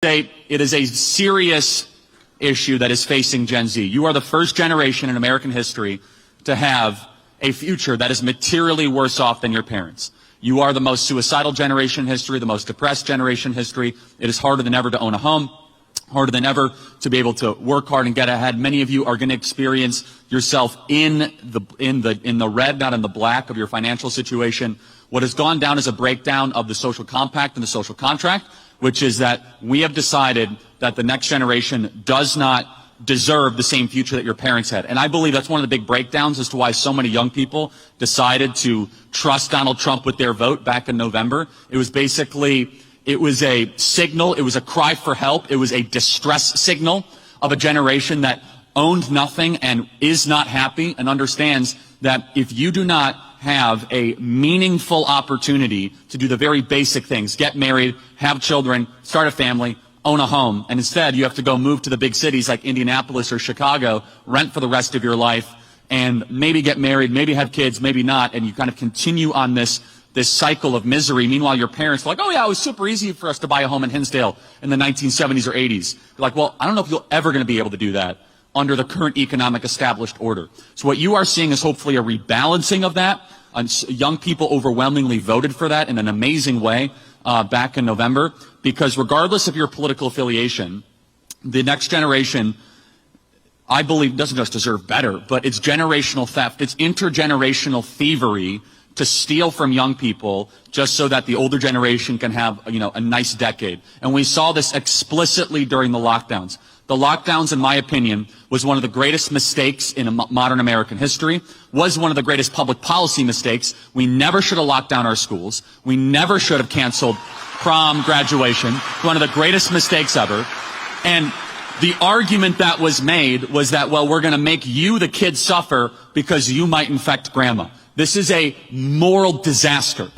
it is a serious issue that is facing Gen Z. You are the first generation in American history to have a future that is materially worse off than your parents. You are the most suicidal generation in history, the most depressed generation in history. It is harder than ever to own a home, harder than ever to be able to work hard and get ahead. Many of you are going to experience yourself in the red, not in the black of your financial situation. What has gone down is a breakdown of the social compact and the social contract, which is that we have decided that the next generation does not deserve the same future that your parents had. And I believe that's one of the big breakdowns as to why so many young people decided to trust Donald Trump with their vote back in November. It was a signal, it was a cry for help, it was a distress signal of a generation that owned nothing and is not happy and understands that if you do not have a meaningful opportunity to do the very basic things, get married, have children, start a family, own a home, and instead you have to go move to the big cities like Indianapolis or Chicago, rent for the rest of your life, and maybe get married, maybe have kids, maybe not, and you kind of continue on this cycle of misery. Meanwhile, your parents are like, oh yeah, it was super easy for us to buy a home in Hinsdale in the 1970s or 80s. You're like, well, I don't know if you're ever going to be able to do that under the current economic established order. So what you are seeing is hopefully a rebalancing of that. Young people overwhelmingly voted for that in an amazing way back in November, because regardless of your political affiliation, the next generation, I believe, doesn't just deserve better, but it's generational theft, it's intergenerational thievery to steal from young people just so that the older generation can have, a nice decade. And we saw this explicitly during the lockdowns. The lockdowns, in my opinion, was one of the greatest mistakes in modern American history, was one of the greatest public policy mistakes. We never should have locked down our schools. We never should have canceled prom, graduation. One of the greatest mistakes ever. And the argument that was made was that, well, we're going to make you, the kids, suffer because you might infect grandma. This is a moral disaster.